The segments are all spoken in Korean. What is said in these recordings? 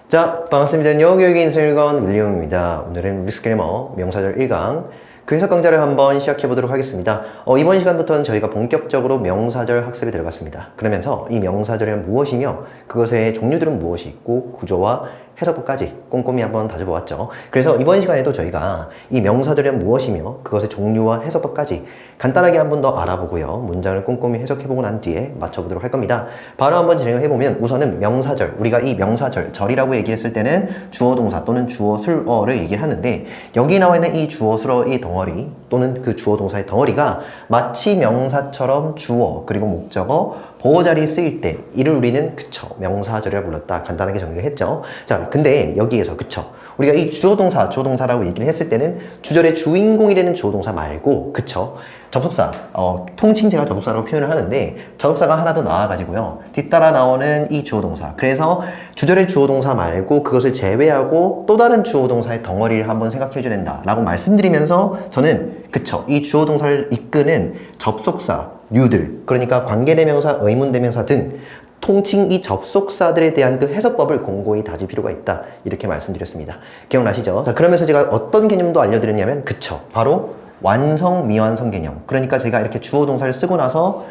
자, 반갑습니다. 영어교육의 인생일관 윌리엄입니다. 오늘은 우리 스크래머 명사절 1강 그 해석 강좌를 한번 시작해 보도록 하겠습니다. 이번 시간부터는 저희가 본격적으로 명사절 학습에 들어갔습니다. 그러면서 이 명사절은 무엇이며 그것의 종류들은 무엇이 있고 구조와 해석법까지 꼼꼼히 한번 다져보았죠. 그래서 이번 시간에도 저희가 이 명사절은 무엇이며 그것의 종류와 해석법까지 간단하게 한번 더 알아보고요. 문장을 꼼꼼히 해석해보고 난 뒤에 맞춰보도록 할 겁니다. 바로 한번 진행을 해보면 우선은 명사절, 우리가 이 명사절, 절이라고 얘기했을 때는 주어 동사 또는 주어 술어를 얘기를 하는데 여기 나와 있는 이 주어 술어의 덩어리 또는 그 주어 동사의 덩어리가 마치 명사처럼 주어 그리고 목적어 보호 자리에 쓰일 때 이를 우리는 그쵸 명사절이라고 불렀다. 간단하게 정리를 했죠. 자, 근데 여기에서 그쵸 우리가 이 주어동사라고 얘기를 했을 때는 주절의 주인공이 되는 주어동사 말고 그쵸 접속사, 통칭 제가 접속사라고 표현을 하는데 접속사가 하나 더 나와가지고요 뒤따라 나오는 이 주어동사, 그래서 주절의 주어동사 말고 그것을 제외하고 또 다른 주어동사의 덩어리를 한번 생각해 줘야 된다 라고 말씀드리면서 저는 그쵸 이 주어동사를 이끄는 접속사류들, 그러니까 관계대명사, 의문대명사 등 통칭 이 접속사들에 대한 그 해석법을 공고히 다질 필요가 있다 이렇게 말씀드렸습니다. 기억나시죠? 자, 그러면서 제가 어떤 개념도 알려드렸냐면 그쵸 바로 완성, 미완성 개념. 그러니까 제가 이렇게 주어 동사를 쓰고 나서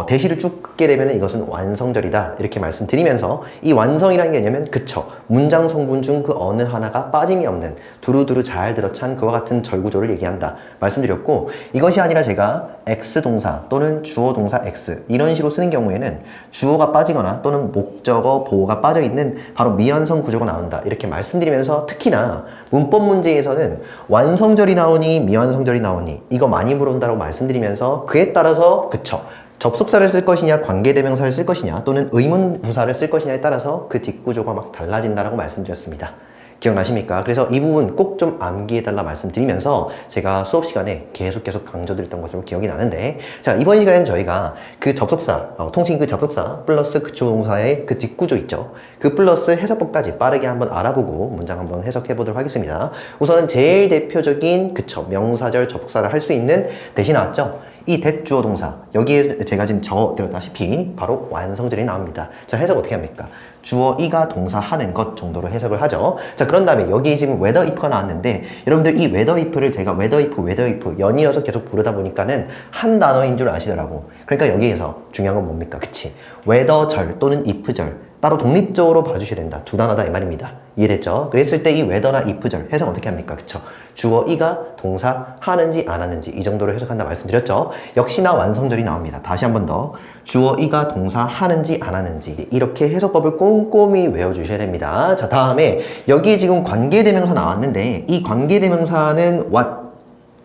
대시를 쭉 긋게 되면 이것은 완성절이다 이렇게 말씀드리면서 이 완성이라는 개념은 그쵸 문장 성분 중 그 어느 하나가 빠짐이 없는 두루두루 잘 들어찬 그와 같은 절구조를 얘기한다 말씀드렸고, 이것이 아니라 제가 X 동사 또는 주어 동사 X 이런 식으로 쓰는 경우에는 주어가 빠지거나 또는 목적어 보호가 빠져있는 바로 미완성 구조가 나온다 이렇게 말씀드리면서, 특히나 문법 문제에서는 완성절이 나오니 미완성절이 나오니 이거 많이 물어본다고 말씀드리면서 그에 따라서 그쵸 접속사를 쓸 것이냐 관계대명사를 쓸 것이냐 또는 의문부사를 쓸 것이냐에 따라서 그 뒷구조가 막 달라진다라고 말씀드렸습니다. 기억나십니까? 그래서 이 부분 꼭 좀 암기해달라 말씀드리면서 제가 수업 시간에 계속 강조드렸던 것으로 기억이 나는데, 자 이번 시간에는 저희가 그 접속사, 통칭 그 접속사 플러스 그 주어동사의 그 뒷구조 있죠. 그 플러스 해석법까지 빠르게 한번 알아보고 문장 한번 해석해 보도록 하겠습니다. 우선은 제일 대표적인 그쵸 명사절 접속사를 할 수 있는 대시 나왔죠. 이 대주어 동사, 여기에 제가 지금 적어드렸다시피 바로 완성절이 나옵니다. 자, 해석 어떻게 합니까? 주어 이가 동사 하는 것 정도로 해석을 하죠. 자, 그런 다음에 여기 지금 whether if가 나왔는데 여러분들 이 whether if를 제가 whether if 연이어서 계속 부르다 보니까는 한 단어인 줄 아시더라고. 그러니까 여기에서 중요한 건 뭡니까? 그치? whether 절 또는 if 절 따로 독립적으로 봐주셔야 된다. 두 단어다 이 말입니다. 이해됐죠? 그랬을 때 이 whether나 if절 해석 어떻게 합니까? 그쵸? 주어 이가 동사 하는지 안 하는지 이 정도로 해석한다 말씀드렸죠? 역시나 완성절이 나옵니다. 다시 한 번 더. 주어 이가 동사 하는지 안 하는지 이렇게 해석법을 꼼꼼히 외워주셔야 됩니다. 자, 다음에 여기 지금 관계대명사 나왔는데 이 관계대명사는 what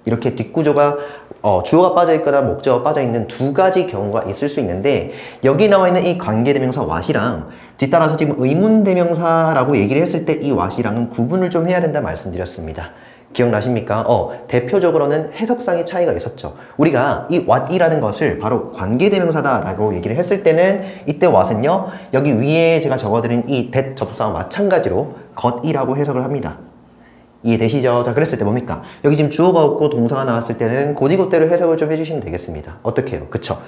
이렇게 뒷구조가 주어가 빠져있거나 목적어가 빠져있는 두 가지 경우가 있을 수 있는데, 여기 나와 있는 이 관계대명사 what이랑 뒤따라서 지금 의문대명사라고 얘기를 했을 때 이 what이랑은 구분을 좀 해야 된다 말씀드렸습니다. 기억나십니까? 대표적으로는 해석상의 차이가 있었죠. 우리가 이 what이라는 것을 바로 관계대명사다라고 얘기를 했을 때는 이때 what은요 여기 위에 제가 적어드린 이 that 접속사와 마찬가지로 것이라고 해석을 합니다. 이해되시죠? 자, 그랬을 때 뭡니까? 여기 지금 주어가 없고 동사가 나왔을 때는 곧이곧대로 해석을 좀 해주시면 되겠습니다. 어떻게 해요? 그쵸?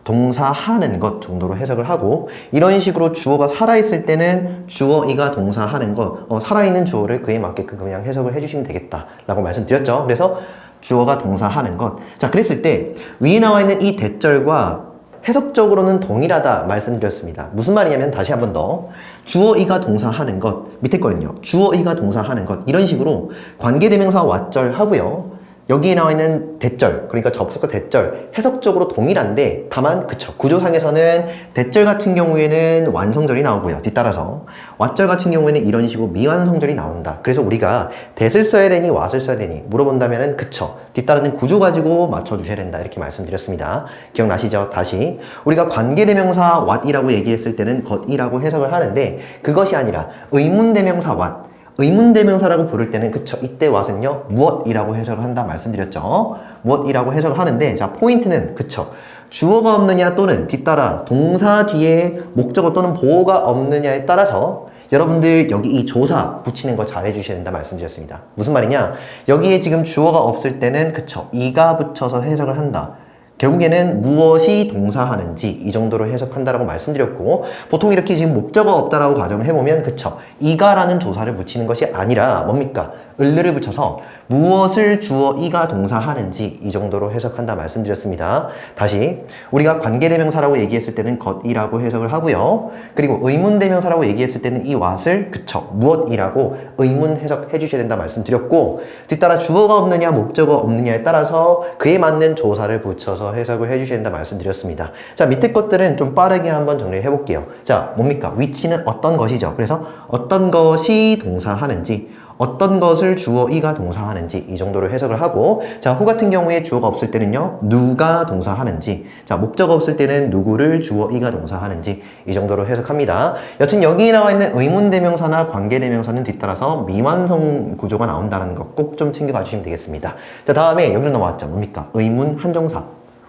동사 하는 것 정도로 해석을 하고, 이런 식으로 주어가 살아있을 때는 주어 이가 동사 하는 것, 살아있는 주어를 그에 맞게끔 그냥 해석을 해주시면 되겠다 라고 말씀드렸죠. 그래서 주어가 동사 하는 것. 자, 그랬을 때 위에 나와 있는 이 대절과 해석적으로는 동일하다 말씀드렸습니다. 무슨 말이냐면 다시 한 번 더. 주어 이가 동사 하는 것, 밑에 거는요 주어 이가 동사 하는 것, 이런 식으로 관계대명사 what절 하고요 여기에 나와 있는 대절, 그러니까 접속과 대절 해석적으로 동일한데 다만 그쵸 구조상에서는 대절 같은 경우에는 완성절이 나오고요 뒤따라서 what절 같은 경우에는 이런 식으로 미완성절이 나온다. 그래서 우리가 that을 써야 되니 what을 써야 되니 물어본다면은 그쵸 뒤따르는 구조 가지고 맞춰주셔야 된다 이렇게 말씀드렸습니다. 기억나시죠? 다시 우리가 관계대명사 what이라고 얘기했을 때는 것이라고 해석을 하는데 그것이 아니라 의문대명사 what, 의문대명사라고 부를 때는 그쵸 이때 what은요 무엇이라고 해석을 한다 말씀드렸죠. 무엇이라고 해석을 하는데, 자 포인트는 그쵸 주어가 없느냐 또는 뒤따라 동사 뒤에 목적어 또는 보호가 없느냐에 따라서 여러분들 여기 이 조사 붙이는 거 잘 해주셔야 된다 말씀드렸습니다. 무슨 말이냐, 여기에 지금 주어가 없을 때는 그쵸 이가 붙여서 해석을 한다. 결국에는 무엇이 동사하는지 이 정도로 해석한다라고 말씀드렸고, 보통 이렇게 지금 목적어 없다라고 가정을 해보면 그쵸, 이가라는 조사를 붙이는 것이 아니라 뭡니까? 을를 붙여서 무엇을 주어 이가 동사하는지 이 정도로 해석한다 말씀드렸습니다. 다시 우리가 관계대명사라고 얘기했을 때는 것이라고 해석을 하고요. 그리고 의문대명사라고 얘기했을 때는 이 what을 그쵸, 무엇이라고 의문 해석해 주셔야 된다 말씀드렸고, 뒤따라 주어가 없느냐 목적어 없느냐에 따라서 그에 맞는 조사를 붙여서 해석을 해 주셔야 된다 말씀드렸습니다. 자, 밑에 것들은 좀 빠르게 한번 정리를 해볼게요. 자, 뭡니까? 위치는 어떤 것이죠. 그래서 어떤 것이 동사하는지, 어떤 것을 주어 이가 동사하는지 이 정도로 해석을 하고, 자, 후 같은 경우에 주어가 없을 때는요, 누가 동사하는지, 자, 목적어 없을 때는 누구를 주어 이가 동사하는지 이 정도로 해석합니다. 여튼 여기 나와 있는 의문대명사나 관계대명사는 뒤따라서 미완성 구조가 나온다는 거 꼭 좀 챙겨가 주시면 되겠습니다. 자, 다음에 여기로 넘어왔죠. 뭡니까? 의문 한정사.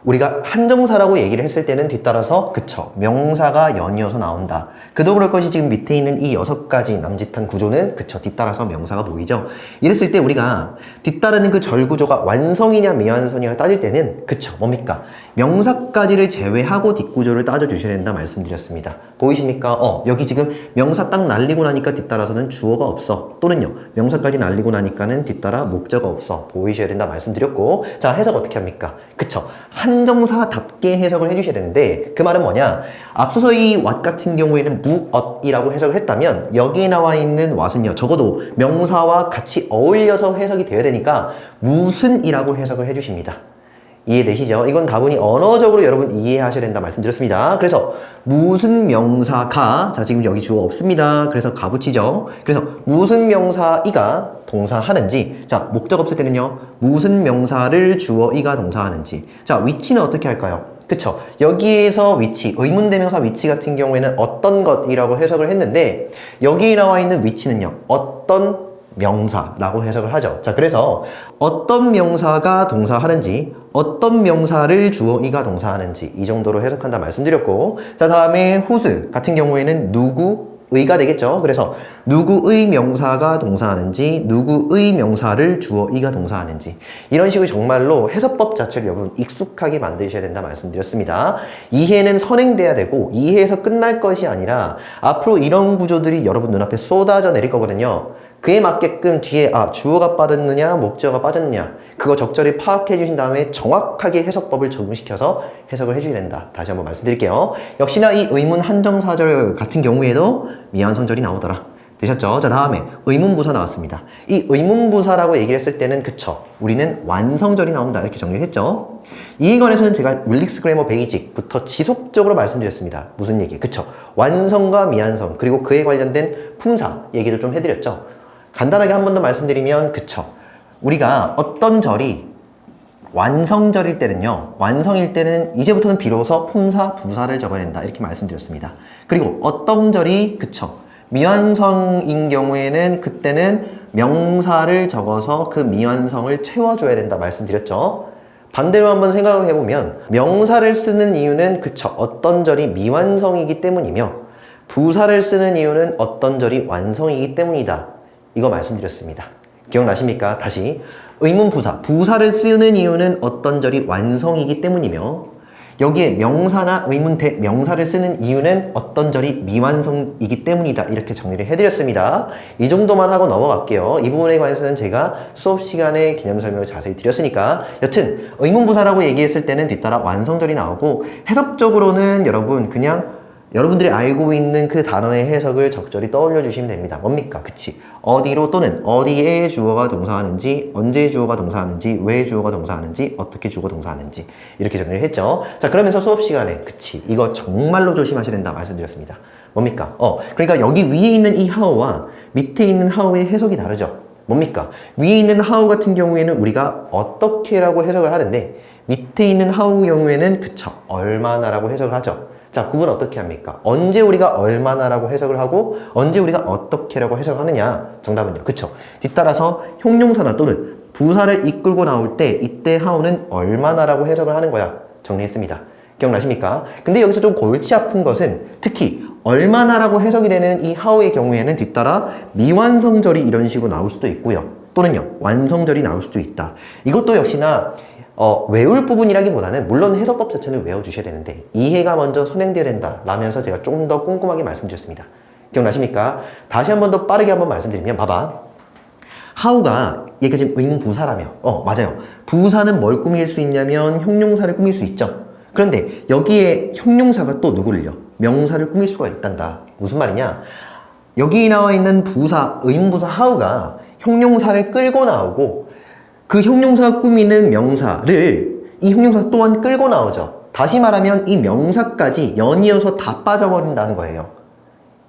우리가 한정사라고 얘기를 했을 때는 뒤따라서 그쵸, 명사가 연이어서 나온다. 그도 그럴 것이 지금 밑에 있는 이 6가지 남짓한 구조는 그쵸, 뒤따라서 명사가 보이죠. 이랬을 때 우리가 뒤따르는 그 절구조가 완성이냐 미완성이냐 따질 때는 그쵸, 뭡니까? 명사까지를 제외하고 뒷구조를 따져주셔야 된다 말씀드렸습니다. 보이십니까? 여기 지금 명사 딱 날리고 나니까 뒤따라서는 주어가 없어. 또는요, 명사까지 날리고 나니까는 뒤따라 목적어 없어. 보이셔야 된다 말씀드렸고, 자, 해석 어떻게 합니까? 그쵸, 한정사답게 해석을 해주셔야 되는데, 그 말은 뭐냐? 앞서서 이 what 같은 경우에는 무엇이라고 해석을 했다면 여기에 나와 있는 what은요, 적어도 명사와 같이 어울려서 해석이 되어야 되니까 무슨이라고 해석을 해주십니다. 이해되시죠? 이건 다분히 언어적으로 여러분 이해하셔야 된다 말씀드렸습니다. 그래서 무슨 명사가, 자, 지금 여기 주어 없습니다. 그래서 가 붙이죠. 그래서 무슨 명사이가 동사하는지, 자, 목적 없을 때는요, 무슨 명사를 주어 이가 동사하는지. 자, 위치는 어떻게 할까요? 그쵸, 여기에서 위치, 의문대명사 위치 같은 경우에는 어떤 것이라고 해석을 했는데, 여기에 나와 있는 위치는요, 어떤 명사라고 해석을 하죠. 자, 그래서 어떤 명사가 동사하는지, 어떤 명사를 주어 이가 동사하는지 이 정도로 해석한다 말씀드렸고, 자, 다음에 whose 같은 경우에는 누구의가 되겠죠. 그래서 누구의 명사가 동사하는지, 누구의 명사를 주어 이가 동사하는지, 이런 식으로 정말로 해석법 자체를 여러분 익숙하게 만드셔야 된다 말씀드렸습니다. 이해는 선행돼야 되고 이해에서 끝날 것이 아니라 앞으로 이런 구조들이 여러분 눈앞에 쏟아져 내릴 거거든요. 그에 맞게끔 뒤에 주어가 빠졌느냐 목적어가 빠졌느냐 그거 적절히 파악해 주신 다음에 정확하게 해석법을 적용시켜서 해석을 해줘야 된다. 다시 한번 말씀드릴게요. 역시나 이 의문 한정사절 같은 경우에도 미완성절이 나오더라. 되셨죠? 자, 다음에 의문부사 나왔습니다. 이 의문부사라고 얘기를 했을 때는 그쵸, 우리는 완성절이 나온다 이렇게 정리를 했죠. 이에 관해서는 제가 윌릭스 그래머 베이직부터 지속적으로 말씀드렸습니다. 무슨 얘기? 그쵸, 완성과 미완성 그리고 그에 관련된 품사 얘기도 좀 해드렸죠. 간단하게 한 번 더 말씀드리면 그쵸, 우리가 어떤 절이 완성절일 때는요, 완성일 때는 이제부터는 비로소 품사, 부사를 적어야 된다 이렇게 말씀드렸습니다. 그리고 어떤 절이 그쵸, 미완성인 경우에는 그때는 명사를 적어서 그 미완성을 채워줘야 된다 말씀드렸죠. 반대로 한번 생각을 해보면 명사를 쓰는 이유는 그쵸, 어떤 절이 미완성이기 때문이며 부사를 쓰는 이유는 어떤 절이 완성이기 때문이다. 이거 말씀드렸습니다. 기억나십니까? 다시 의문부사, 부사를 쓰는 이유는 어떤 절이 완성이기 때문이며 여기에 명사나 의문대명사를 쓰는 이유는 어떤 절이 미완성이기 때문이다. 이렇게 정리를 해드렸습니다. 이 정도만 하고 넘어갈게요. 이 부분에 관해서는 제가 수업 시간에 개념 설명을 자세히 드렸으니까, 여튼 의문부사라고 얘기했을 때는 뒤따라 완성절이 나오고, 해석적으로는 여러분 그냥 여러분들이 알고 있는 그 단어의 해석을 적절히 떠올려 주시면 됩니다. 뭡니까? 그치, 어디로 또는 어디에 주어가 동사하는지, 언제 주어가 동사하는지, 왜 주어가 동사하는지, 어떻게 주어가 동사하는지 이렇게 정리를 했죠. 자, 그러면서 수업 시간에 그치, 이거 정말로 조심하셔야 된다 말씀드렸습니다. 뭡니까? 그러니까 여기 위에 있는 이 how와 밑에 있는 how의 해석이 다르죠. 뭡니까? 위에 있는 how 같은 경우에는 우리가 어떻게라고 해석을 하는데, 밑에 있는 how 경우에는 그쵸, 얼마나라고 해석을 하죠. 자, 구분 어떻게 합니까? 언제 우리가 얼마나라고 해석을 하고 언제 우리가 어떻게라고 해석을 하느냐? 정답은요, 그쵸, 뒤따라서 형용사나 또는 부사를 이끌고 나올 때 이때 how는 얼마나라고 해석을 하는 거야. 정리했습니다. 기억나십니까? 근데 여기서 좀 골치 아픈 것은 특히 얼마나라고 해석이 되는 이 how의 경우에는 뒤따라 미완성절이 이런 식으로 나올 수도 있고요, 또는요 완성절이 나올 수도 있다. 이것도 역시나 외울 부분이라기보다는 물론 해석법 자체는 외워주셔야 되는데 이해가 먼저 선행돼야 된다 라면서 제가 좀 더 꼼꼼하게 말씀드렸습니다. 기억나십니까? 다시 한 번 더 빠르게 한번 말씀드리면 봐봐. how가 얘가 지금 의문부사라며 맞아요. 부사는 뭘 꾸밀 수 있냐면 형용사를 꾸밀 수 있죠. 그런데 여기에 형용사가 또 누구를요? 명사를 꾸밀 수가 있단다. 무슨 말이냐? 여기 나와 있는 부사, 의문부사 how가 형용사를 끌고 나오고 그 형용사가 꾸미는 명사를 이 형용사 또한 끌고 나오죠. 다시 말하면 이 명사까지 연이어서 다 빠져버린다는 거예요.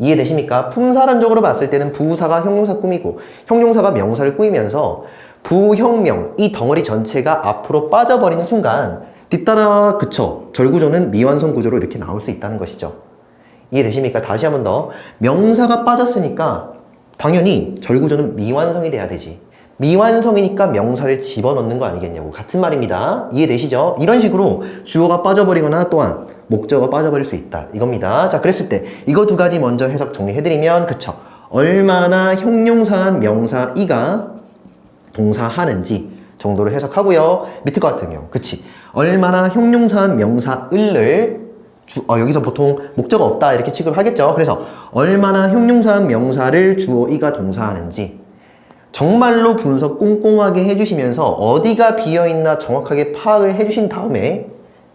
이해되십니까? 품사론적으로 봤을 때는 부사가 형용사 꾸미고 형용사가 명사를 꾸미면서 부형명 이 덩어리 전체가 앞으로 빠져버리는 순간 뒤따라 그쵸 절구조는 미완성 구조로 이렇게 나올 수 있다는 것이죠. 이해되십니까? 다시 한 번 더 명사가 빠졌으니까 당연히 절구조는 미완성이 돼야 되지. 미완성이니까 명사를 집어넣는 거 아니겠냐고. 같은 말입니다. 이해되시죠? 이런 식으로 주어가 빠져버리거나 또한 목적어가 빠져버릴 수 있다 이겁니다. 자, 그랬을 때 이거 두 가지 먼저 해석 정리해드리면 그쵸 얼마나 형용사한 명사 이가 동사하는지 정도로 해석하고요. 밑에 거 같은 경우 그치 얼마나 형용사한 명사 을을 여기서 보통 목적어 없다 이렇게 취급을 하겠죠. 그래서 얼마나 형용사한 명사를 주어 이가 동사하는지 정말로 분석 꼼꼼하게 해주시면서 어디가 비어있나 정확하게 파악을 해주신 다음에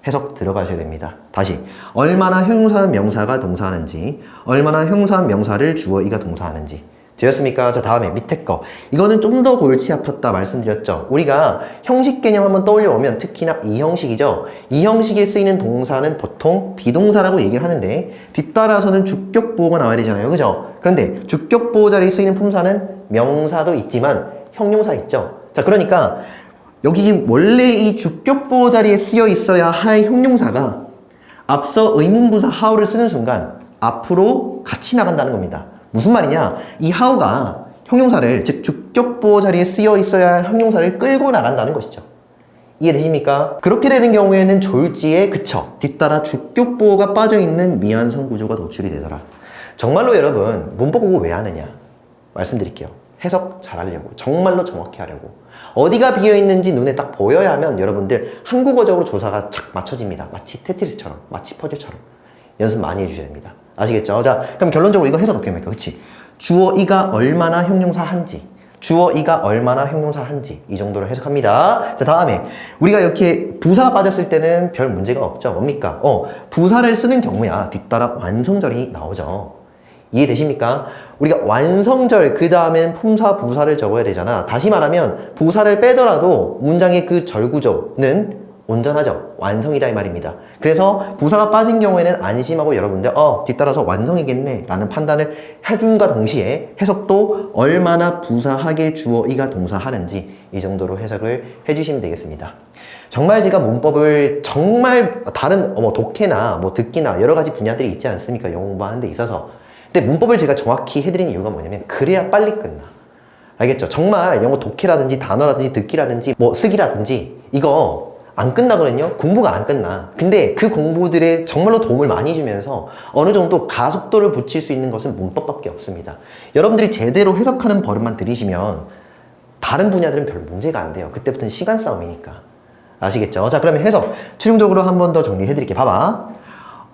해석 들어가셔야 됩니다. 다시 얼마나 형용사한 명사가 동사하는지 얼마나 형용사한 명사를 주어 이가 동사하는지 되었습니까? 자, 다음에 밑에 거 이거는 좀 더 골치 아팠다 말씀드렸죠. 우리가 형식 개념 한번 떠올려 보면 특히나 이 형식이죠. 이 형식에 쓰이는 동사는 보통 비동사라고 얘기를 하는데 뒤따라서는 주격보호가 나와야 되잖아요. 그죠? 그런데 주격보호 자리에 쓰이는 품사는 명사도 있지만 형용사 있죠. 자, 그러니까 여기 지금 원래 이 주격보호 자리에 쓰여 있어야 할 형용사가 앞서 의문부사 how를 쓰는 순간 앞으로 같이 나간다는 겁니다. 무슨 말이냐? 이 how가 형용사를 즉 주격보호 자리에 쓰여 있어야 할 형용사를 끌고 나간다는 것이죠. 이해되십니까? 그렇게 되는 경우에는 졸지에 그쵸 뒤따라 주격보호가 빠져있는 미완성 구조가 노출이 되더라. 정말로 여러분 문법 공부 왜 하느냐? 말씀드릴게요. 해석 잘하려고 정말로 정확히 하려고 어디가 비어있는지 눈에 딱 보여야 하면 여러분들 한국어적으로 조사가 착 맞춰집니다. 마치 테트리스처럼 마치 퍼즐처럼 연습 많이 해주셔야 됩니다. 아시겠죠? 자, 그럼 결론적으로 이거 해석 어떻게 합니까? 그치? 주어 이가 얼마나 형용사 한지 주어 이가 얼마나 형용사 한지 이 정도로 해석합니다. 자, 다음에 우리가 이렇게 부사 빠졌을 때는 별 문제가 없죠. 뭡니까? 부사를 쓰는 경우야 뒤따라 완성절이 나오죠. 이해되십니까? 우리가 완성절 그 다음엔 품사 부사를 적어야 되잖아. 다시 말하면 부사를 빼더라도 문장의 그 절구조는 온전하죠. 완성이다 이 말입니다. 그래서 부사가 빠진 경우에는 안심하고 여러분들 뒤따라서 완성이겠네 라는 판단을 해줌과 동시에 해석도 얼마나 부사하게 주어 이가 동사하는지 이 정도로 해석을 해주시면 되겠습니다. 정말 제가 문법을 정말 다른 독해나 듣기나 여러 가지 분야들이 있지 않습니까? 영어 공부하는 데 있어서. 근데 문법을 제가 정확히 해드리는 이유가 뭐냐면 그래야 빨리 끝나. 알겠죠? 정말 영어 독해라든지 단어라든지 듣기라든지 쓰기라든지 이거 안 끝나거든요. 공부가 안 끝나. 근데 그 공부들에 정말로 도움을 많이 주면서 어느 정도 가속도를 붙일 수 있는 것은 문법밖에 없습니다. 여러분들이 제대로 해석하는 버릇만 들이시면 다른 분야들은 별 문제가 안 돼요. 그때부터는 시간 싸움이니까. 아시겠죠? 자, 그러면 해석 최종적으로 한 번 더 정리해 드릴게요. 봐봐.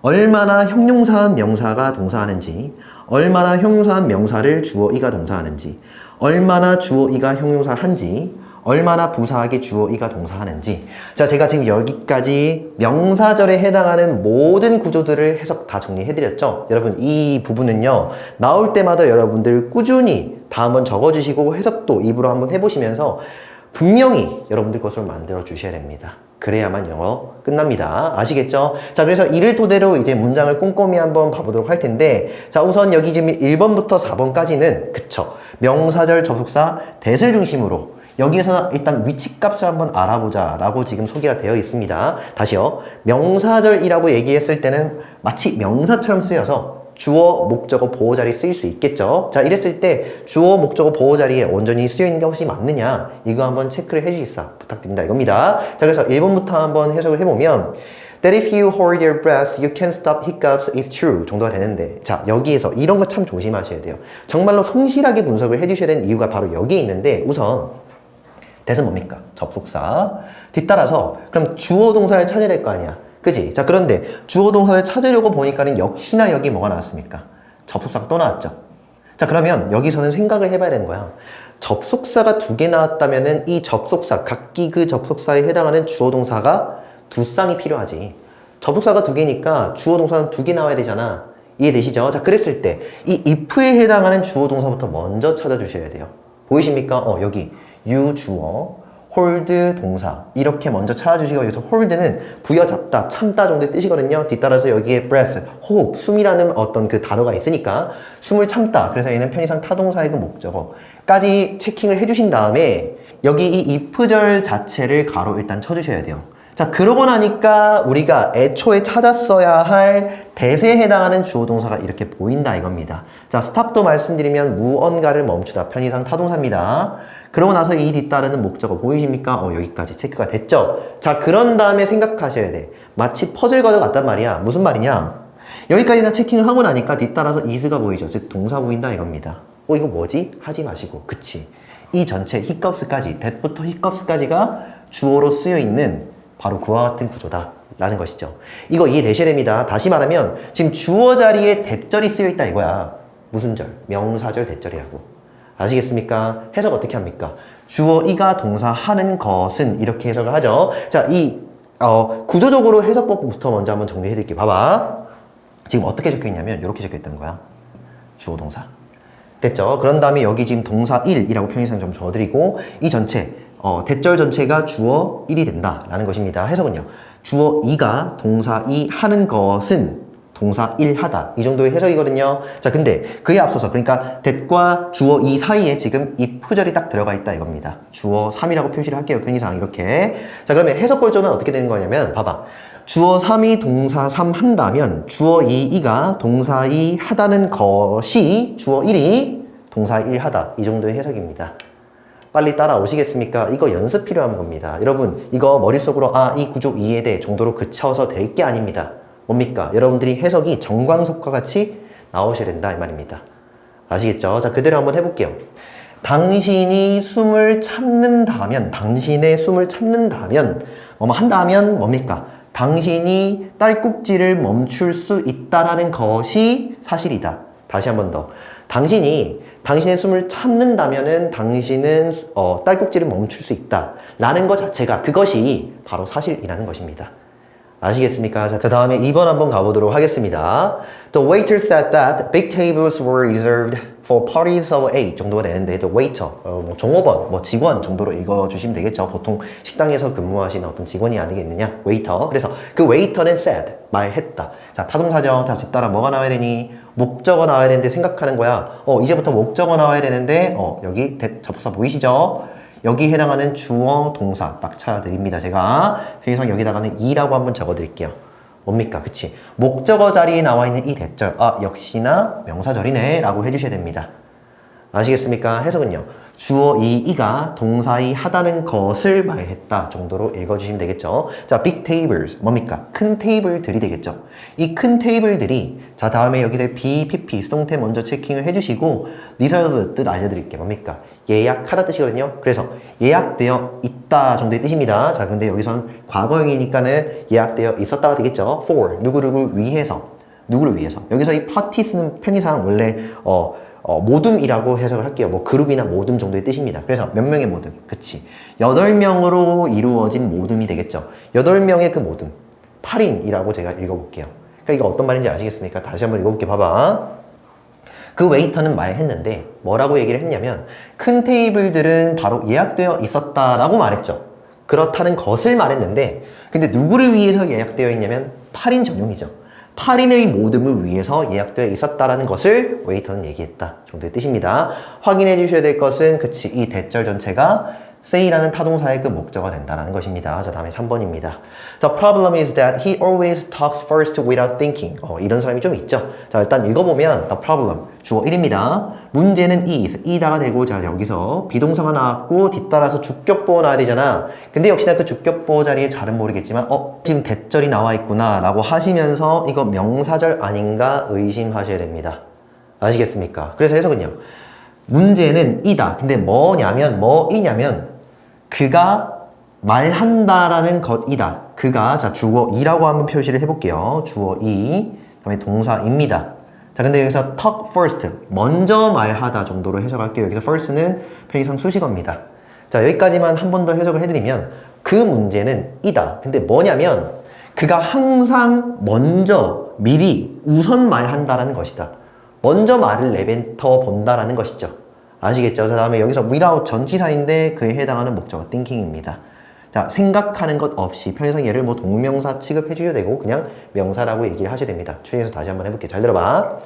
얼마나 형용사한 명사가 동사하는지 얼마나 형용사한 명사를 주어 이가 동사하는지 얼마나 주어 이가 형용사 한지 얼마나 부사하게 주어 이가 동사하는지. 자, 제가 지금 여기까지 명사절에 해당하는 모든 구조들을 해석 다 정리해드렸죠. 여러분 이 부분은요 나올 때마다 여러분들 꾸준히 다 한번 적어주시고 해석도 입으로 한번 해보시면서 분명히 여러분들 것으로 만들어 주셔야 됩니다. 그래야만 영어 끝납니다. 아시겠죠? 자, 그래서 이를 토대로 이제 문장을 꼼꼼히 한번 봐보도록 할 텐데, 자, 우선 여기 지금 1번부터 4번까지는 그쵸 명사절 접속사 that을 중심으로 여기에서는 일단 위치값을 한번 알아보자 라고 지금 소개가 되어 있습니다. 다시요. 명사절이라고 얘기했을 때는 마치 명사처럼 쓰여서 주어, 목적어, 보호 자리에 쓰일 수 있겠죠. 자, 이랬을 때 주어, 목적어, 보호 자리에 온전히 쓰여 있는 게 혹시 맞느냐 이거 한번 체크를 해주시사 부탁드립니다 이겁니다. 자, 그래서 1번부터 한번 해석을 해보면 That if you hold your breath, you can stop hiccups is true 정도가 되는데, 자, 여기에서 이런 거 참 조심하셔야 돼요. 정말로 성실하게 분석을 해주셔야 되는 이유가 바로 여기에 있는데, 우선 that은 뭡니까? 접속사. 뒤따라서 그럼 주어 동사를 찾아야 될 거 아니야. 그지? 자, 그런데 주어 동사를 찾으려고 보니까는 역시나 여기 뭐가 나왔습니까? 접속사가 또 나왔죠. 자, 그러면 여기서는 생각을 해봐야 되는 거야. 접속사가 두 개 나왔다면은 이 접속사, 각기 그 접속사에 해당하는 주어 동사가 두 쌍이 필요하지. 접속사가 두 개니까 주어 동사는 두 개 나와야 되잖아. 이해되시죠? 자, 그랬을 때 이 if에 해당하는 주어 동사부터 먼저 찾아주셔야 돼요. 보이십니까? 여기 you 주어, hold 동사 이렇게 먼저 찾아주시고 여기서 hold는 부여잡다, 참다 정도의 뜻이거든요. 뒤따라서 여기에 breath, 호흡, 숨이라는 어떤 그 단어가 있으니까 숨을 참다. 그래서 얘는 편의상 타동사의 그 목적어까지 체킹을 해주신 다음에 여기 이 if절 자체를 가로 일단 쳐주셔야 돼요. 자, 그러고 나니까 우리가 애초에 찾았어야 할 that에 해당하는 주어 동사가 이렇게 보인다 이겁니다. 자, 스탑도 말씀드리면 무언가를 멈추다, 편의상 타동사입니다. 그러고 나서 이 뒤따르는 목적어 보이십니까? 여기까지 체크가 됐죠? 자, 그런 다음에 생각하셔야 돼. 마치 퍼즐과도 같단 말이야. 무슨 말이냐? 여기까지 다 체킹을 하고 나니까 뒤따라서 is가 보이죠? 즉 동사 보인다 이겁니다. 이거 뭐지? 하지 마시고. 그치? 이 전체 히컵스까지, that부터 히컵스까지가 주어로 쓰여 있는 바로 그와 같은 구조다 라는 것이죠. 이거 이해되셔야 됩니다. 다시 말하면 지금 주어 자리에 대절이 쓰여 있다 이거야. 무슨 절? 명사절 대절이라고. 아시겠습니까? 해석 어떻게 합니까? 주어 이가 동사 하는 것은 이렇게 해석을 하죠. 자, 이 구조적으로 해석법부터 먼저 한번 정리해 드릴게요. 봐봐. 지금 어떻게 적혀 있냐면 이렇게 적혀 있다는 거야. 주어 동사. 됐죠? 그런 다음에 여기 지금 동사 1이라고 편의상 좀 적어드리고 이 전체 대절 전체가 주어 1이 된다라는 것입니다. 해석은요. 주어 2가 동사 2 하는 것은 동사 1 하다. 이 정도의 해석이거든요. 자, 근데 그에 앞서서 그러니까 that과 주어 2 사이에 지금 if절이 딱 들어가 있다 이겁니다. 주어 3이라고 표시를 할게요. 편의상 이렇게. 자, 그러면 해석 벌조는 어떻게 되는 거냐면 봐봐. 주어 3이 동사 3 한다면 주어 2가 동사 2 하다는 것이 주어 1이 동사 1 하다. 이 정도의 해석입니다. 빨리 따라오시겠습니까? 이거 연습 필요한 겁니다. 여러분 이거 머릿속으로 이 구조 이해돼 정도로 그쳐서 될 게 아닙니다. 뭡니까? 여러분들이 해석이 정광석과 같이 나오셔야 된다 이 말입니다. 아시겠죠? 자, 그대로 한번 해볼게요. 당신이 숨을 참는다면, 당신의 숨을 참는다면 뭐뭐 한다면 뭡니까? 당신이 딸꾹질을 멈출 수 있다라는 것이 사실이다. 다시 한 번 더. 당신의 숨을 참는다면은 당신은 딸꾹질을 멈출 수 있다 라는 것 자체가 그것이 바로 사실이라는 것입니다. 아시겠습니까? 자, 그 다음에 2번 한번 가보도록 하겠습니다. The waiter said that big tables were reserved for parties of 8 정도가 되는데 the waiter, 종업원, 직원 정도로 읽어주시면 되겠죠. 보통 식당에서 근무하시는 어떤 직원이 아니겠느냐? waiter. 그래서 그 waiter는 said, 말했다. 자, 타동사죠. 자, 집 따라 뭐가 나와야 되니? 목적어 나와야 되는데 생각하는 거야. 이제부터 목적어 나와야 되는데 여기 접속사 보이시죠? 여기 해당하는 주어 동사 딱 찾아드립니다. 제가 편의상 여기다가는 이라고 한번 적어드릴게요. 뭡니까? 그치? 목적어 자리에 나와 있는 이 대절 역시나 명사절이네 라고 해주셔야 됩니다. 아시겠습니까? 해석은요. 주어 이가 동사이 하다는 것을 말했다 정도로 읽어주시면 되겠죠. 자, big tables 뭡니까? 큰 테이블들이 되겠죠. 이 큰 테이블들이 자, 다음에 여기서 BPP 수동태 먼저 체킹을 해주시고 reserve 뜻 알려드릴게요. 뭡니까? 예약하다 뜻이거든요. 그래서 예약되어 있다 정도의 뜻입니다. 자, 근데 여기서는 과거형이니까는 예약되어 있었다가 되겠죠. for 누구를 위해서, 누구를 위해서. 여기서 이 party 쓰는 편의상 원래 모둠이라고 해석을 할게요. 그룹이나 모둠 정도의 뜻입니다. 그래서 몇 명의 모둠? 그치. 8명으로 이루어진 모둠이 되겠죠. 8명의 그 모둠. 8인이라고 제가 읽어볼게요. 그러니까 이거 어떤 말인지 아시겠습니까? 다시 한번 읽어볼게요. 봐봐. 그 웨이터는 말했는데 뭐라고 얘기를 했냐면 큰 테이블들은 바로 예약되어 있었다라고 말했죠. 그렇다는 것을 말했는데 근데 누구를 위해서 예약되어 있냐면 8인 전용이죠. 8인의 모둠을 위해서 예약되어 있었다라는 것을 웨이터는 얘기했다 정도의 뜻입니다. 확인해 주셔야 될 것은 그치 이 대절 전체가 say라는 타동사의 그 목적어가 된다는 것입니다. 자, 다음에 3번입니다. The problem is that he always talks first without thinking. 이런 사람이 좀 있죠. 자, 일단 읽어보면 the problem 주어 1입니다. 문제는 이다가 되고 자, 여기서 비동사가 나왔고 뒤따라서 주격보호 날이잖아. 근데 역시나 그 주격보호 자리에 잘은 모르겠지만 지금 대절이 나와 있구나 라고 하시면서 이거 명사절 아닌가 의심하셔야 됩니다. 아시겠습니까? 그래서 해석은요. 문제는 이다. 근데 뭐이냐면 그가 말한다라는 것이다. 그가, 자, 주어 이라고 한번 표시를 해볼게요. 주어 이, 그다음에 동사입니다. 자, 근데 여기서 talk first, 먼저 말하다 정도로 해석할게요. 여기서 first는 편의상 수식어입니다. 자, 여기까지만 한 번 더 해석을 해드리면 그 문제는 이다. 근데 뭐냐면 그가 항상 먼저, 미리, 우선 말한다라는 것이다. 먼저 말을 내뱉어 본다라는 것이죠. 아시겠죠? 그 다음에 여기서 without 전치사인데 그에 해당하는 목적어 thinking입니다. 자, 생각하는 것 없이 편의상 얘를 뭐 동명사 취급해 주셔도 되고 그냥 명사라고 얘기를 하셔도 됩니다. 추리해서 다시 한번 해볼게요. 잘 들어봐.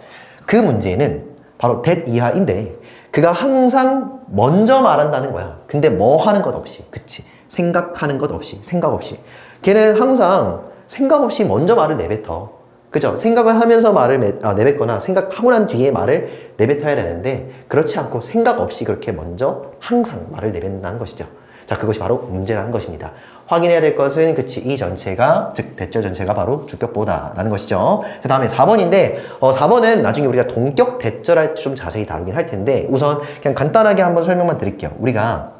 그 문제는 바로 that 이하인데 그가 항상 먼저 말한다는 거야. 근데 뭐 하는 것 없이. 그치. 생각하는 것 없이. 생각 없이. 걔는 항상 생각 없이 먼저 말을 내뱉어. 그죠? 생각을 하면서 말을 내뱉거나 생각하고 난 뒤에 말을 내뱉어야 되는데 그렇지 않고 생각 없이 그렇게 먼저 항상 말을 내뱉는다는 것이죠. 자, 그것이 바로 문제라는 것입니다. 확인해야 될 것은 그치, 이 전체가, 즉 대절 전체가 바로 주격보다라는 것이죠. 자, 다음에 4번인데 4번은 나중에 우리가 동격 대절할 때 좀 자세히 다루긴 할 텐데 우선 그냥 간단하게 한번 설명만 드릴게요. 우리가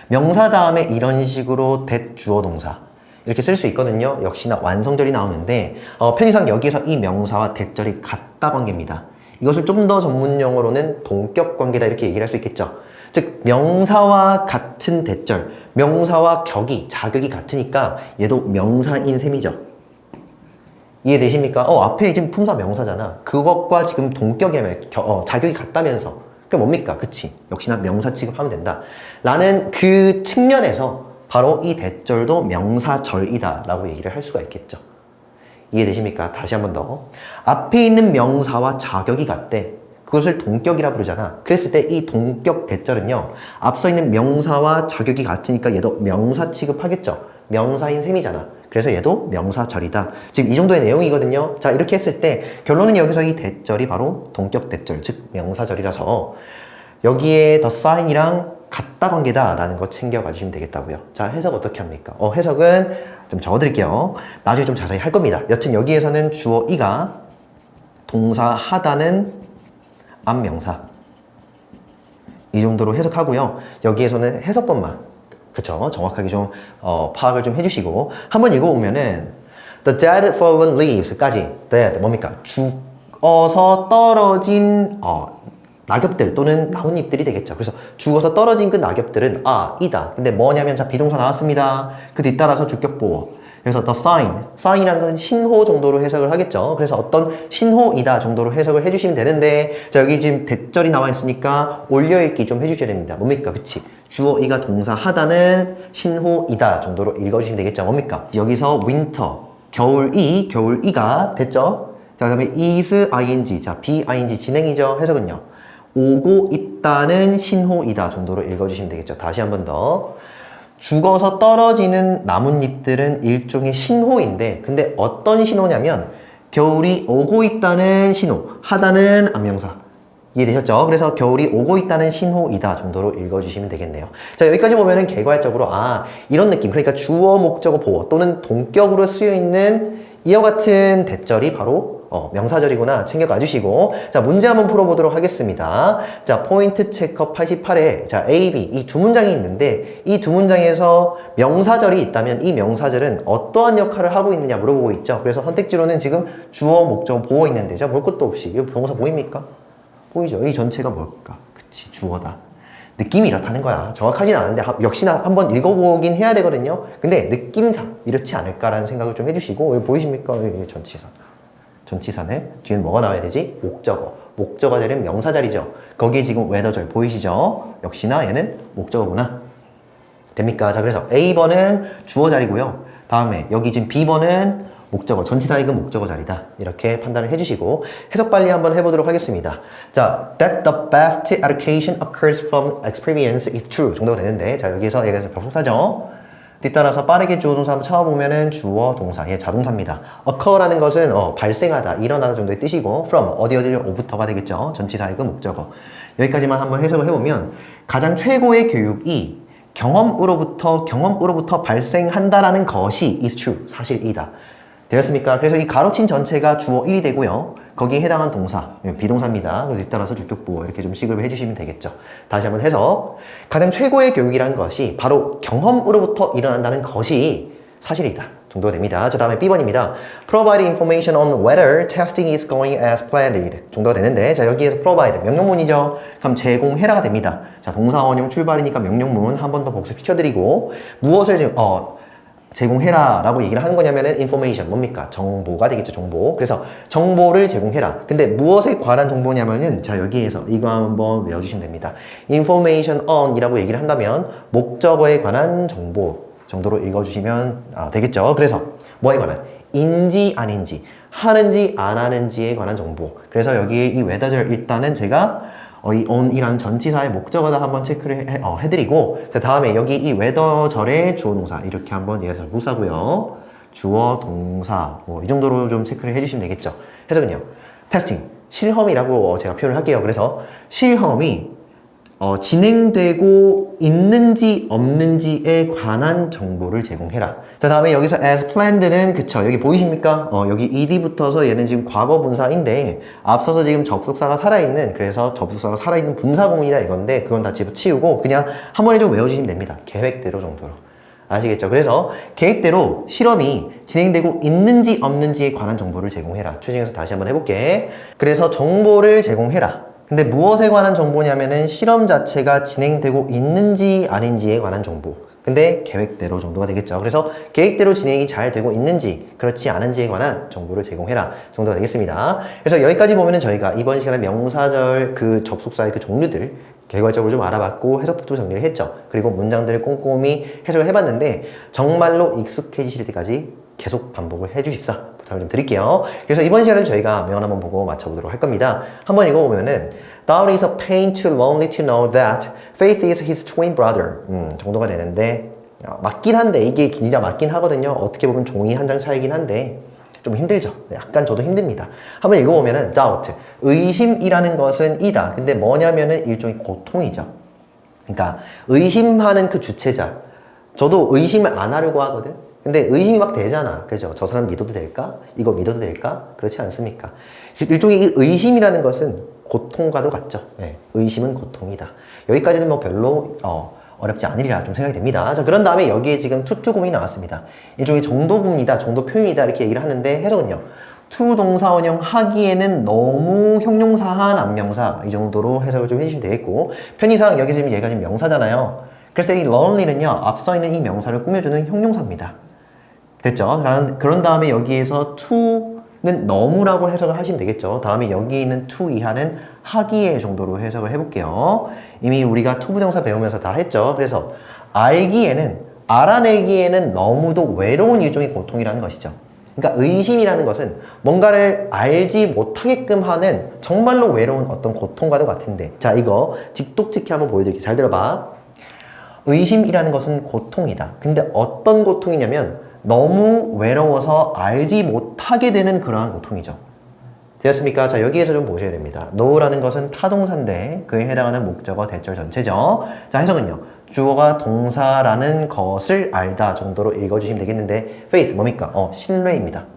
명사 다음에 이런 식으로 대주어 동사 이렇게 쓸 수 있거든요. 역시나 완성절이 나오는데 편의상 여기에서 이 명사와 대절이 같다 관계입니다. 이것을 좀 더 전문 용어로는 동격 관계다 이렇게 얘기를 할 수 있겠죠. 즉 명사와 같은 대절, 명사와 격이, 자격이 같으니까 얘도 명사인 셈이죠. 이해되십니까? 앞에 지금 품사 명사잖아. 그것과 지금 동격이라면 자격이 같다면서 그게 뭡니까? 그치? 역시나 명사 취급하면 된다 라는 그 측면에서 바로 이 대절도 명사절이다 라고 얘기를 할 수가 있겠죠. 이해되십니까? 다시 한 번 더. 앞에 있는 명사와 자격이 같대. 그것을 동격이라 부르잖아. 그랬을 때 이 동격 대절은요, 앞서 있는 명사와 자격이 같으니까 얘도 명사 취급하겠죠. 명사인 셈이잖아. 그래서 얘도 명사절이다. 지금 이 정도의 내용이거든요. 자, 이렇게 했을 때 결론은 여기서 이 대절이 바로 동격 대절, 즉 명사절이라서 여기에 the sign이랑 같다 관계다라는 거 챙겨가 주시면 되겠다고요. 자, 해석 어떻게 합니까? 해석은 좀 적어드릴게요. 나중에 좀 자세히 할 겁니다. 여튼 여기에서는 주어 이가 동사 하다는 앞명사 이 정도로 해석하고요. 여기에서는 해석법만 그쵸? 정확하게 좀 파악을 좀 해주시고 한번 읽어보면은 The dead fallen leaves까지 dead 뭡니까? 죽어서 떨어진 낙엽들 또는 나뭇잎들이 되겠죠. 그래서 죽어서 떨어진 그 낙엽들은 이다. 근데 뭐냐면 자 비동사 나왔습니다. 그 뒤따라서 주격보어. 그래서 the sign이라는 건 신호 정도로 해석을 하겠죠. 그래서 어떤 신호이다 정도로 해석을 해주시면 되는데 자 여기 지금 대절이 나와 있으니까 올려읽기 좀 해주셔야 됩니다. 뭡니까? 그치? 주어 이가 동사 하다는 신호이다 정도로 읽어주시면 되겠죠. 뭡니까? 여기서 winter, 겨울이가 됐죠? 자, 그 다음에 is ing, 자 be-ing 진행이죠. 해석은요. 오고 있다는 신호이다 정도로 읽어주시면 되겠죠. 다시 한 번 더. 죽어서 떨어지는 나뭇잎들은 일종의 신호인데 근데 어떤 신호냐면 겨울이 오고 있다는 신호, 하다는 앞명사. 이해되셨죠? 그래서 겨울이 오고 있다는 신호이다 정도로 읽어주시면 되겠네요. 자, 여기까지 보면은 개괄적으로 이런 느낌. 그러니까 주어, 목적어, 보어 또는 동격으로 쓰여있는 이와 같은 대절이 바로 명사절이구나 챙겨가 주시고 자 문제 한번 풀어보도록 하겠습니다. 자 포인트 체크 88에 자 A, B 이 두 문장이 있는데 이 두 문장에서 명사절이 있다면 이 명사절은 어떠한 역할을 하고 있느냐 물어보고 있죠. 그래서 선택지로는 지금 주어, 목적어, 보어 있는데 자 볼 것도 없이 이 동사 보입니까? 보이죠? 이 전체가 뭘까? 그치 주어다. 느낌이 이렇다는 거야. 정확하진 않은데 역시나 한번 읽어보긴 해야 되거든요. 근데 느낌상 이렇지 않을까라는 생각을 좀 해주시고 여기 보이십니까? 여기 전치사. 전치사네. 뒤에는 뭐가 나와야 되지? 목적어. 목적어 자리는 명사 자리죠. 거기에 지금 whether절 보이시죠? 역시나 얘는 목적어구나. 됩니까? 자, 그래서 A번은 주어 자리고요. 다음에 여기 지금 B번은 목적어, 전치사익은 목적어 자리다. 이렇게 판단을 해주시고 해석 빨리 한번 해보도록 하겠습니다. 자, that the best education occurs from experience is true 정도가 되는데 자, 여기서 얘가 접속사죠. 뒤따라서 빠르게 주어 동사 한번 찾아보면은 주어 동사, 예, 자동사입니다. occur라는 것은 발생하다, 일어나다 정도의 뜻이고 from 어디 오부터가 되겠죠. 전치사익은 목적어. 여기까지만 한번 해석을 해보면 가장 최고의 교육이 경험으로부터 발생한다라는 것이 is true, 사실이다. 되었습니까? 그래서 이 가로친 전체가 주어 1이 되고요. 거기에 해당한 동사, 비동사입니다. 그래서 따라서 주격보어 이렇게 좀 시급을 해주시면 되겠죠. 다시 한번 해서 가장 최고의 교육이라는 것이 바로 경험으로부터 일어난다는 것이 사실이다 정도가 됩니다. 자, 다음에 B번입니다. Provide information on whether testing is going as planned 정도가 되는데, 자, 여기에서 provide 명령문이죠. 그럼 제공해라가 됩니다. 자, 동사 원형 출발이니까 명령문 한 번 더 복습시켜드리고, 무엇을 제공해라 라고 얘기를 하는 거냐면은 information 뭡니까? 정보가 되겠죠. 정보. 그래서 정보를 제공해라. 근데 무엇에 관한 정보냐면은, 자, 여기에서 이거 한번 외워주시면 됩니다. information on 이라고 얘기를 한다면 목적어에 관한 정보 정도로 읽어주시면 되겠죠. 그래서 뭐에 관한? 인지 아닌지, 하는지 안 하는지에 관한 정보. 그래서 여기에 이 whether 일단은 제가 이 on이라는 전치사의 목적어다 한번 체크를 해드리고, 자, 다음에 여기 이 whether절의 주어 동사 이렇게 한번 얘기해서 부사고요. 주어 동사 이 정도로 좀 체크를 해주시면 되겠죠. 해석은요. 테스팅, 실험이라고 제가 표현을 할게요. 그래서 실험이 진행되고 있는지 없는지에 관한 정보를 제공해라. 자, 다음에 여기서 as planned는 그쵸, 여기 보이십니까? 여기 ed 붙어서 얘는 지금 과거 분사인데 앞서서 지금 접속사가 살아있는, 그래서 접속사가 살아있는 분사구문이다 이건데, 그건 다 집어치우고 그냥 한 번에 좀 외워주시면 됩니다. 계획대로 정도로. 아시겠죠? 그래서 계획대로 실험이 진행되고 있는지 없는지에 관한 정보를 제공해라. 최종에서 다시 한번 해볼게. 그래서 정보를 제공해라. 근데 무엇에 관한 정보냐면은 실험 자체가 진행되고 있는지 아닌지에 관한 정보. 근데 계획대로 정도가 되겠죠. 그래서 계획대로 진행이 잘 되고 있는지 그렇지 않은지에 관한 정보를 제공해라 정도가 되겠습니다. 그래서 여기까지 보면은 저희가 이번 시간에 명사절 그 접속사의 그 종류들 개괄적으로 좀 알아봤고 해석부터 정리를 했죠. 그리고 문장들을 꼼꼼히 해석을 해봤는데 정말로 익숙해지실 때까지 계속 반복을 해주십사 부탁을 좀 드릴게요. 그래서 이번 시간은 저희가 면 한번 보고 맞춰보도록 할 겁니다. 한번 읽어보면은 Thou is a pain too lonely to know that Faith is his twin brother 정도가 되는데, 맞긴 한데 이게 진짜 맞긴 하거든요. 어떻게 보면 종이 한 장 차이긴 한데 좀 힘들죠. 약간 저도 힘듭니다. 한번 읽어보면은 doubt, 의심이라는 것은 이다. 근데 뭐냐면은 일종의 고통이죠. 그러니까 의심하는 그 주체자, 저도 의심을 안 하려고 하거든. 근데 의심이 막 되잖아. 그죠? 저 사람 믿어도 될까? 이거 믿어도 될까? 그렇지 않습니까? 일종의 의심이라는 것은 고통과도 같죠. 네, 의심은 고통이다. 여기까지는 뭐 별로 어렵지 않으리라 좀 생각이 됩니다. 자, 그런 다음에 여기에 지금 투투구문이 나왔습니다. 일종의 정도구문이다, 정도 표현이다 이렇게 얘기를 하는데, 해석은요. 투 동사원형 하기에는 너무 형용사한 안명사 이 정도로 해석을 좀 해주시면 되겠고, 편의상 여기서 지금 얘가 지금 명사잖아요. 그래서 이 lonely는요, 앞서 있는 이 명사를 꾸며주는 형용사입니다. 됐죠? 그런 다음에 여기에서 to는 너무라고 해석을 하시면 되겠죠. 다음에 여기 있는 to 이하는 하기에 정도로 해석을 해볼게요. 이미 우리가 to 부정사 배우면서 다 했죠. 그래서 알아내기에는 너무도 외로운 일종의 고통이라는 것이죠. 그러니까 의심이라는 것은 뭔가를 알지 못하게끔 하는 정말로 외로운 어떤 고통과도 같은데, 자, 이거 직독직히 한번 보여드릴게요. 잘 들어봐. 의심이라는 것은 고통이다. 근데 어떤 고통이냐면 너무 외로워서 알지 못하게 되는 그러한 고통이죠. 되었습니까? 자, 여기에서 좀 보셔야 됩니다. know라는 것은 타동사인데 그에 해당하는 목적어 대절 전체죠. 자, 해석은요. 주어가 동사라는 것을 알다 정도로 읽어주시면 되겠는데, faith 뭡니까? 신뢰입니다.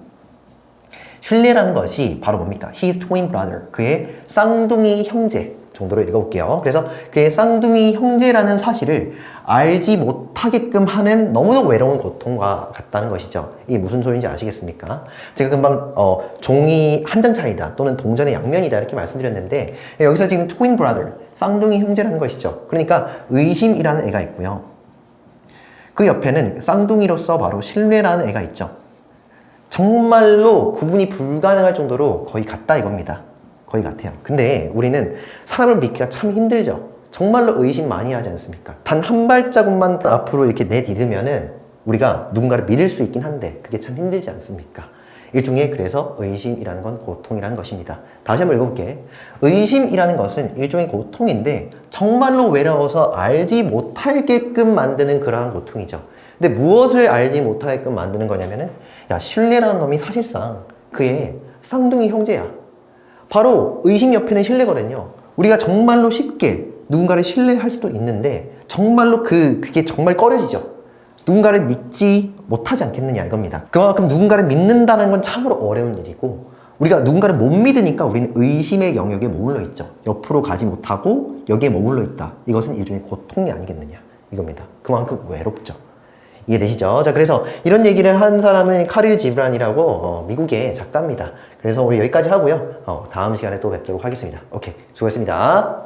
신뢰라는 것이 바로 뭡니까? His twin brother, 그의 쌍둥이 형제 정도로 읽어볼게요. 그래서 그의 쌍둥이 형제라는 사실을 알지 못하게끔 하는 너무도 외로운 고통과 같다는 것이죠. 이게 무슨 소리인지 아시겠습니까? 제가 금방 종이 한 장 차이다 또는 동전의 양면이다 이렇게 말씀드렸는데, 여기서 지금 twin brother, 쌍둥이 형제라는 것이죠. 그러니까 의심이라는 애가 있고요. 그 옆에는 쌍둥이로서 바로 신뢰라는 애가 있죠. 정말로 구분이 불가능할 정도로 거의 같다 이겁니다. 거의 같아요. 근데 우리는 사람을 믿기가 참 힘들죠. 정말로 의심 많이 하지 않습니까? 단 한 발자국만 앞으로 이렇게 내디디면은 우리가 누군가를 믿을 수 있긴 한데 그게 참 힘들지 않습니까? 일종의 그래서 의심이라는 건 고통이라는 것입니다. 다시 한번 읽어볼게. 의심이라는 것은 일종의 고통인데 정말로 외로워서 알지 못하게끔 만드는 그러한 고통이죠. 근데 무엇을 알지 못하게끔 만드는 거냐면은, 야, 신뢰라는 놈이 사실상 그의 쌍둥이 형제야. 바로 의심 옆에는 신뢰거든요. 우리가 정말로 쉽게 누군가를 신뢰할 수도 있는데 정말로 그게 정말 꺼려지죠. 누군가를 믿지 못하지 않겠느냐 이겁니다. 그만큼 누군가를 믿는다는 건 참으로 어려운 일이고 우리가 누군가를 못 믿으니까 우리는 의심의 영역에 머물러 있죠. 옆으로 가지 못하고 여기에 머물러 있다. 이것은 일종의 고통이 아니겠느냐 이겁니다. 그만큼 외롭죠. 이해되시죠? 자, 그래서 이런 얘기를 한 사람은 카릴 지브란이라고 미국의 작가입니다. 그래서 우리 여기까지 하고요. 다음 시간에 또 뵙도록 하겠습니다. 오케이, 수고했습니다.